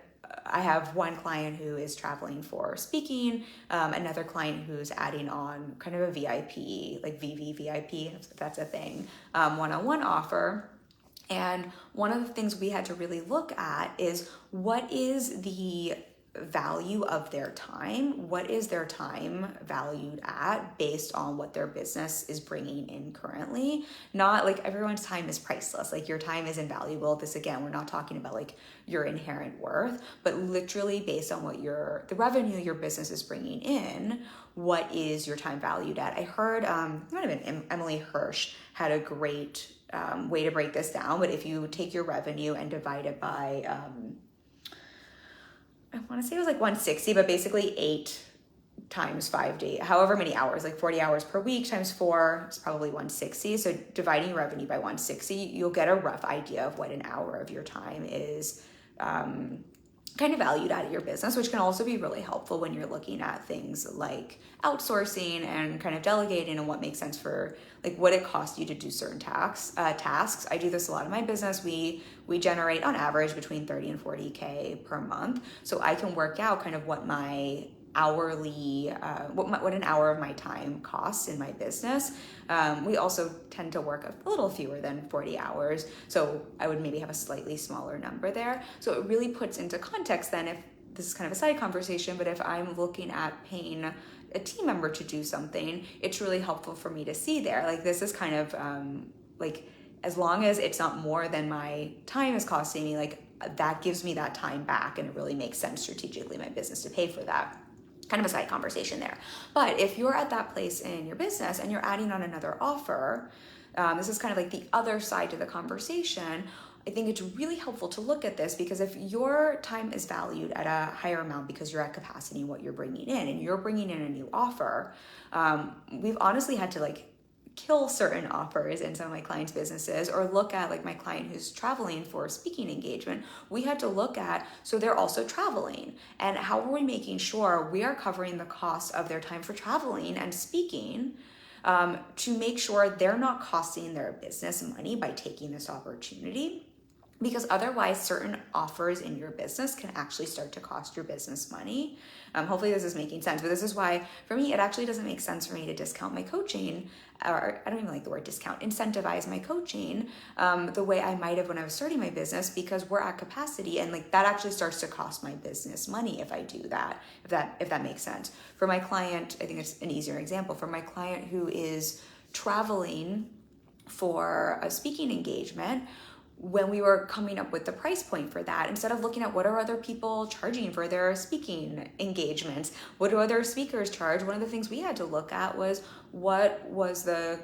I have one client who is traveling for speaking, another client who's adding on kind of a VIP, like VVVIP, if that's a thing, one-on-one offer. And one of the things we had to really look at is, what is the value of their time? What is their time valued at based on what their business is bringing in currently? Not like everyone's time is priceless. Like your time is invaluable. This, again, we're not talking about like your inherent worth, but literally based on what the revenue your business is bringing in, what is your time valued at? I heard, it might have been Emily Hirsch had a great way to break this down, but if you take your revenue and divide it by, I want to say it was like 160, but basically 8 times 5 days, however many hours, like 40 hours per week times 4 is probably 160. So dividing your revenue by 160, you'll get a rough idea of what an hour of your time is kind of valued at your business, which can also be really helpful when you're looking at things like outsourcing and kind of delegating, and what makes sense for like what it costs you to do certain tasks. I do this a lot in my business. We generate on average between 30 and 40K per month. So I can work out kind of what my hourly, what an hour of my time costs in my business. We also tend to work a little fewer than 40 hours. So I would maybe have a slightly smaller number there. So it really puts into context then, if this is kind of a side conversation, but if I'm looking at paying a team member to do something, it's really helpful for me to see there. Like this is kind of like, as long as it's not more than my time is costing me, like that gives me that time back, and it really makes sense strategically in my business to pay for that. Kind of a side conversation there. But if you're at that place in your business and you're adding on another offer, this is kind of like the other side to the conversation. I think it's really helpful to look at this, because if your time is valued at a higher amount because you're at capacity in what you're bringing in, and you're bringing in a new offer, we've honestly had to like kill certain offers in some of my clients' businesses, or look at like my client who's traveling for a speaking engagement. We had to look at, so they're also traveling, and how are we making sure we are covering the cost of their time for traveling and speaking, to make sure they're not costing their business money by taking this opportunity. Because otherwise, certain offers in your business can actually start to cost your business money. Hopefully this is making sense, but this is why, for me, it actually doesn't make sense for me to discount my coaching, or I don't even like the word discount, incentivize my coaching the way I might have when I was starting my business, because we're at capacity, and like that actually starts to cost my business money if I do that, if that makes sense. For my client, I think it's an easier example. For my client who is traveling for a speaking engagement, when we were coming up with the price point for that, instead of looking at what are other people charging for their speaking engagements, what do other speakers charge, one of the things we had to look at was what was the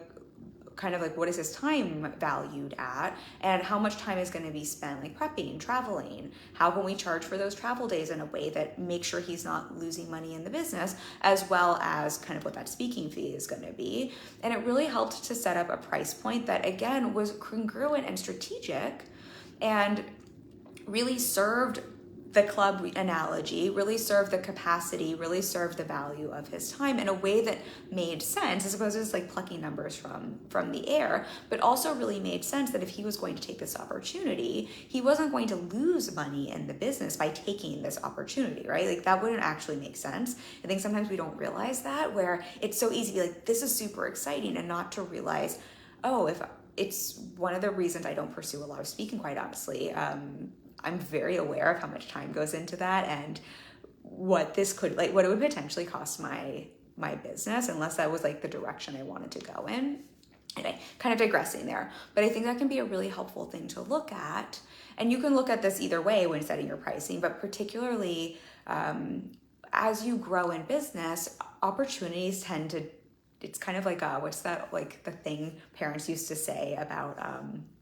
kind of like, what is his time valued at, and how much time is going to be spent like prepping, traveling, how can we charge for those travel days in a way that makes sure he's not losing money in the business, as well as kind of what that speaking fee is going to be. And it really helped to set up a price point that again was congruent and strategic, and really served the club analogy, really served the capacity, really served the value of his time in a way that made sense, as opposed to just like plucking numbers from the air, but also really made sense that if he was going to take this opportunity, he wasn't going to lose money in the business by taking this opportunity, right? Like that wouldn't actually make sense. I think sometimes we don't realize that, where it's so easy to be like, this is super exciting, and not to realize, oh, if it's one of the reasons I don't pursue a lot of speaking, quite honestly. I'm very aware of how much time goes into that, and what this could, like, what it would potentially cost my business, unless that was like the direction I wanted to go in. And I kind of digressing there, but I think that can be a really helpful thing to look at. And you can look at this either way when setting your pricing, but particularly as you grow in business, opportunities tend to, it's kind of like what's that, like the thing parents used to say about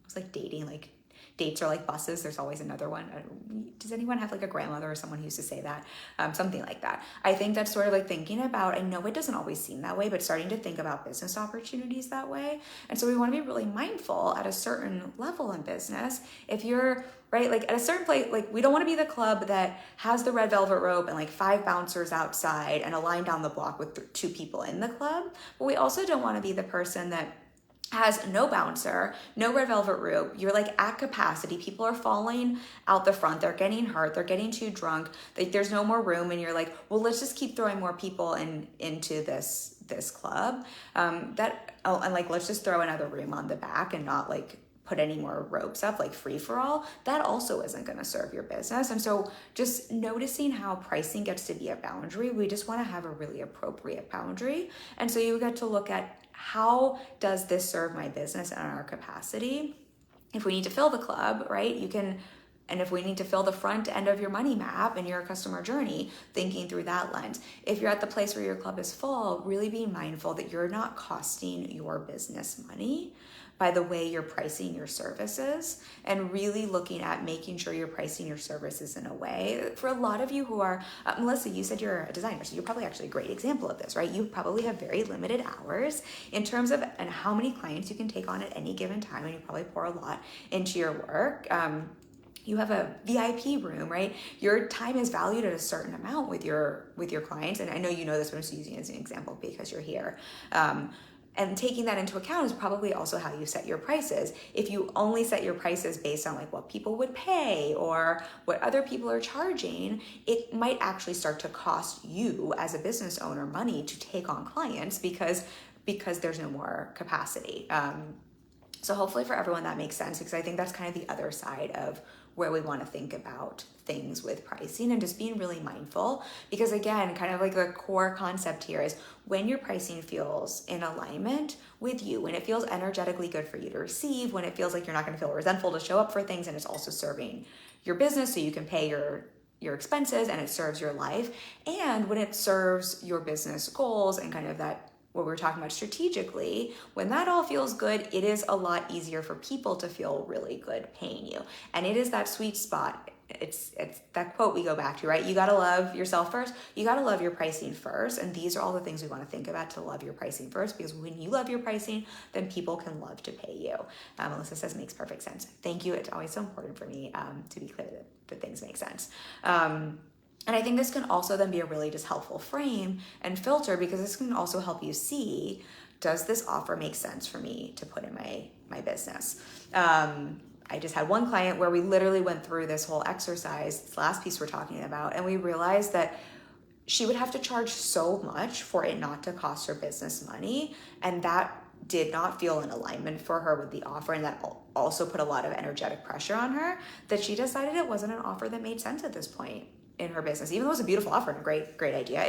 it's like dating, like dates are like buses. There's always another one. Does anyone have like a grandmother or someone who used to say that? Something like that. I think that's sort of like thinking about, I know it doesn't always seem that way, but starting to think about business opportunities that way. And so we want to be really mindful at a certain level in business. If you're right, like at a certain place, like we don't want to be the club that has the red velvet rope and like 5 bouncers outside and a line down the block with 2 people in the club. But we also don't want to be the person that has no bouncer, no red velvet rope. You're like at capacity. People are falling out the front. They're getting hurt. They're getting too drunk. Like there's no more room. And you're like, well, let's just keep throwing more people into this club. And like, let's just throw another room on the back and not like put any more ropes up, like free for all. That also isn't going to serve your business. And so just noticing how pricing gets to be a boundary, we just want to have a really appropriate boundary. And so you get to look at, how does this serve my business and our capacity? If we need to fill the club, right, you can, and if we need to fill the front end of your money map and your customer journey, thinking through that lens. If you're at the place where your club is full, really being mindful that you're not costing your business money by the way you're pricing your services, and really looking at making sure you're pricing your services in a way. For a lot of you who are, Melissa, you said you're a designer, so you're probably actually a great example of this, right? You probably have very limited hours in terms of and how many clients you can take on at any given time, and you probably pour a lot into your work. You have a VIP room, right? Your time is valued at a certain amount with your clients, and I know you know this, but I'm just using it as an example because you're here. And taking that into account is probably also how you set your prices. If you only set your prices based on like what people would pay or what other people are charging, it might actually start to cost you as a business owner money to take on clients because there's no more capacity. So hopefully for everyone that makes sense, because I think that's kind of the other side of where we want to think about things with pricing, and just being really mindful, because again, kind of like the core concept here is when your pricing feels in alignment with you, when it feels energetically good for you to receive, when it feels like you're not going to feel resentful to show up for things, and it's also serving your business so you can pay your expenses and it serves your life, and when it serves your business goals and kind of that what we were talking about strategically, when that all feels good, it is a lot easier for people to feel really good paying you. And it is that sweet spot. It's that quote we go back to, right? You got to love yourself first. You got to love your pricing first. And these are all the things we want to think about to love your pricing first, because when you love your pricing, then people can love to pay you. Melissa says, makes perfect sense. Thank you. It's always so important for me to be clear that things make sense. And I think this can also then be a really just helpful frame and filter, because this can also help you see, does this offer make sense for me to put in my business? I just had one client where we literally went through this whole exercise, this last piece we're talking about, and we realized that she would have to charge so much for it not to cost her business money. And that did not feel in alignment for her with the offer. And that also put a lot of energetic pressure on her, that she decided it wasn't an offer that made sense at this point in her business. Even though it was a beautiful offer and a great idea,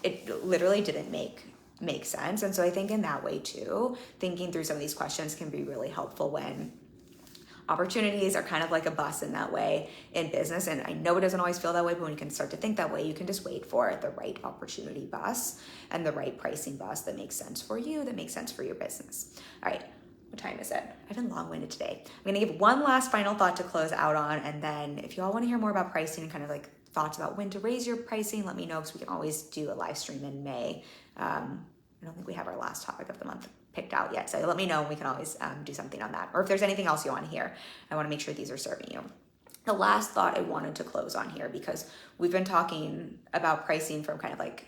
it literally didn't make sense. And so I think in that way too, thinking through some of these questions can be really helpful when opportunities are kind of like a bus in that way in business. And I know it doesn't always feel that way, but when you can start to think that way, you can just wait for the right opportunity bus and the right pricing bus that makes sense for you, that makes sense for your business. All right, what time is it? I've been long-winded today. I'm gonna give one last final thought to close out on. And then if you all wanna hear more about pricing and kind of like thoughts about when to raise your pricing, let me know, because we can always do a live stream in May. I don't think we have our last topic of the month picked out yet. So let me know and we can always do something on that. Or if there's anything else you want to hear, I want to make sure these are serving you. The last thought I wanted to close on here, because we've been talking about pricing from kind of like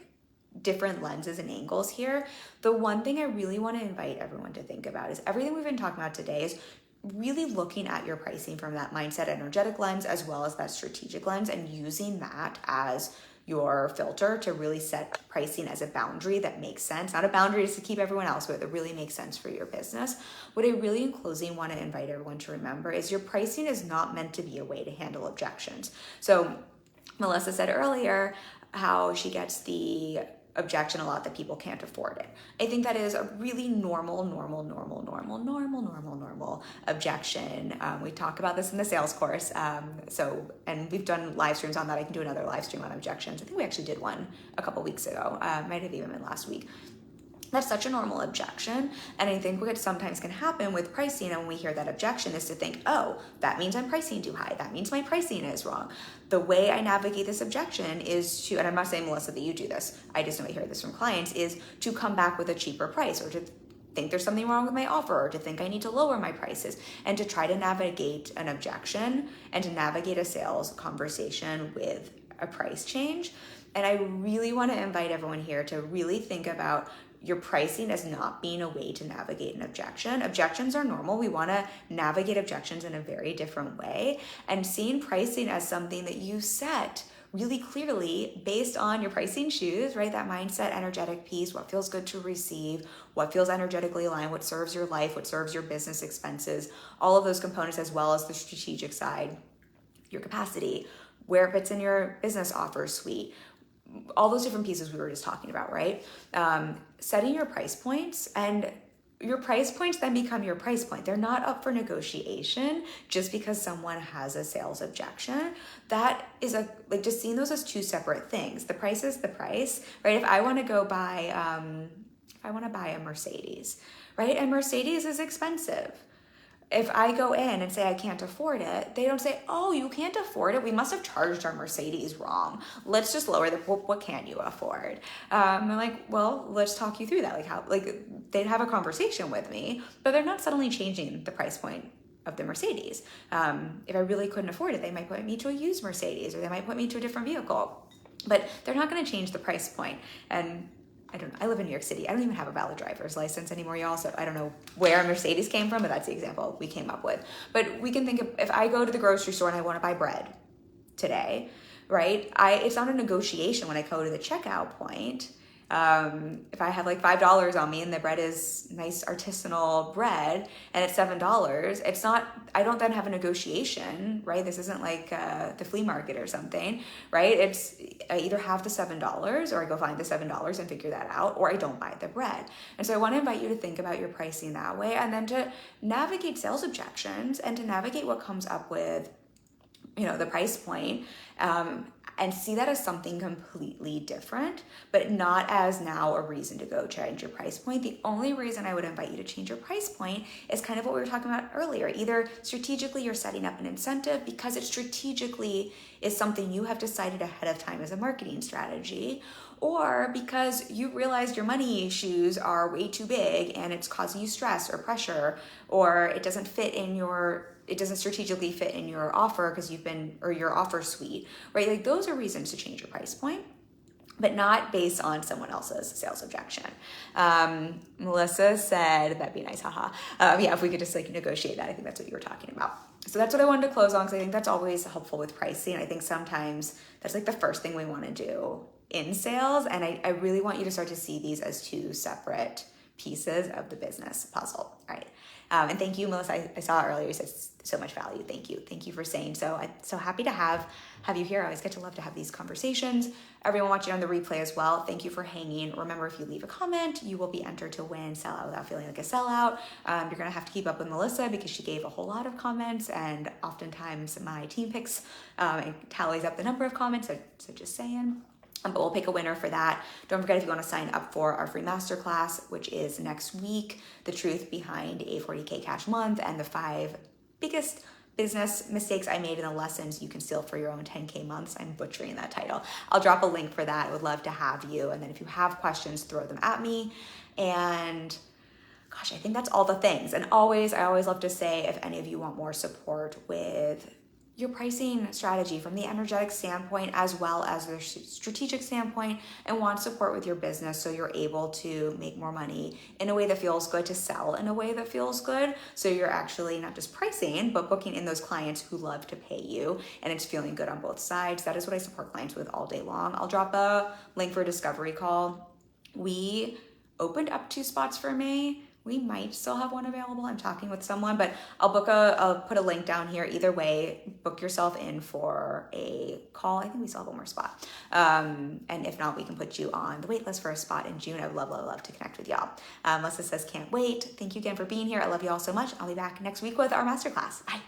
different lenses and angles here. The one thing I really want to invite everyone to think about is everything we've been talking about today is really looking at your pricing from that mindset energetic lens as well as that strategic lens, and using that as your filter to really set pricing as a boundary that makes sense. Not a boundary just to keep everyone else, but that really makes sense for your business. What I really, in closing, want to invite everyone to remember is your pricing is not meant to be a way to handle objections. So Melissa said earlier how she gets the objection a lot that people can't afford it. I think that is a really normal objection. We talk about this in the sales course. And we've done live streams on that. I can do another live stream on objections. I think we actually did one a couple weeks ago. Might have even been last week. That's such a normal objection. And I think what sometimes can happen with pricing, and when we hear that objection, is to think, oh, that means I'm pricing too high. That means my pricing is wrong. The way I navigate this objection is to, and I'm not saying, Melissa, that you do this, I just know I hear this from clients, is to come back with a cheaper price, or to think there's something wrong with my offer, or to think I need to lower my prices, and to try to navigate an objection and to navigate a sales conversation with a price change. And I really want to invite everyone here to really think about your pricing as not being a way to navigate an objection. Objections are normal. We want to navigate objections in a very different way, and seeing pricing as something that you set really clearly based on your pricing shoes, right? That mindset, energetic piece, what feels good to receive, what feels energetically aligned, what serves your life, what serves your business expenses, all of those components, as well as the strategic side, your capacity, where it fits in your business offer suite, all those different pieces we were just talking about, right? Setting your price points, and your price points then become your price point. They're not up for negotiation just because someone has a sales objection. That is just seeing those as two separate things. The price is the price, right? If I want to go buy, a Mercedes, right? And Mercedes is expensive. If I go in and say I can't afford it, they don't say, oh, you can't afford it. We must have charged our Mercedes wrong. Let's just lower what can you afford? I'm like, well, let's talk you through that. They'd have a conversation with me, but they're not suddenly changing the price point of the Mercedes. If I really couldn't afford it, they might put me to a used Mercedes, or they might put me to a different vehicle, but they're not going to change the price point. And I live in New York City. I don't even have a valid driver's license anymore, y'all. So I don't know where a Mercedes came from, but that's the example we came up with. But we can think of, if I go to the grocery store and I want to buy bread today, right? It's not a negotiation when I go to the checkout point. If I have like $5 on me and the bread is nice artisanal bread and it's $7, I don't then have a negotiation, right? This isn't like the flea market or something, right? I either have the $7 or I go find the $7 and figure that out, or I don't buy the bread. And so I want to invite you to think about your pricing that way, and then to navigate sales objections and to navigate what comes up with, the price point, and see that as something completely different, but not as now a reason to go change your price point. The only reason I would invite you to change your price point is kind of what we were talking about earlier. Either strategically you're setting up an incentive because it strategically is something you have decided ahead of time as a marketing strategy, or because you realized your money shoes are way too big and it's causing you stress or pressure, or it doesn't strategically fit in your offer or your offer suite, right? Those are reasons to change your price point. but not based on someone else's sales objection. Melissa said, that'd be nice, haha. Yeah, if we could just like negotiate that, I think that's what you were talking about. So that's what I wanted to close on, because I think that's always helpful with pricing. I think sometimes that's like the first thing we want to do in sales. And I really want you to start to see these as two separate pieces of the business puzzle, right? And thank you, Melissa. I saw earlier you said so much value. Thank you. Thank you for saying so. I'm so happy to have you here. I always get to love to have these conversations. Everyone watching on the replay as well, thank you for hanging. Remember, if you leave a comment, you will be entered to win Sell Out Without Feeling Like a Sellout. You're going to have to keep up with Melissa because she gave a whole lot of comments, and oftentimes my team picks and tallies up the number of comments. So just saying. But we'll pick a winner for that. Don't forget, if you want to sign up for our free masterclass, which is next week, the truth behind a 40K cash month and the 5 biggest business mistakes I made in the lessons you can steal for your own 10K months. I'm butchering that title. I'll drop a link for that. I would love to have you. And then if you have questions, throw them at me. And gosh, I think that's all the things. And I always love to say, if any of you want more support with your pricing strategy from the energetic standpoint as well as the strategic standpoint, and want support with your business so you're able to make more money in a way that feels good, to sell in a way that feels good, so you're actually not just pricing but booking in those clients who love to pay you and it's feeling good on both sides. That is what I support clients with all day long. I'll drop a link for a discovery call. We opened up 2 spots for May. We might still have one available. I'm talking with someone, but I'll put a link down here. Either way, book yourself in for a call. I think we still have one more spot. And if not, we can put you on the wait list for a spot in June. I would love to connect with y'all. Melissa says, can't wait. Thank you again for being here. I love you all so much. I'll be back next week with our masterclass. Bye.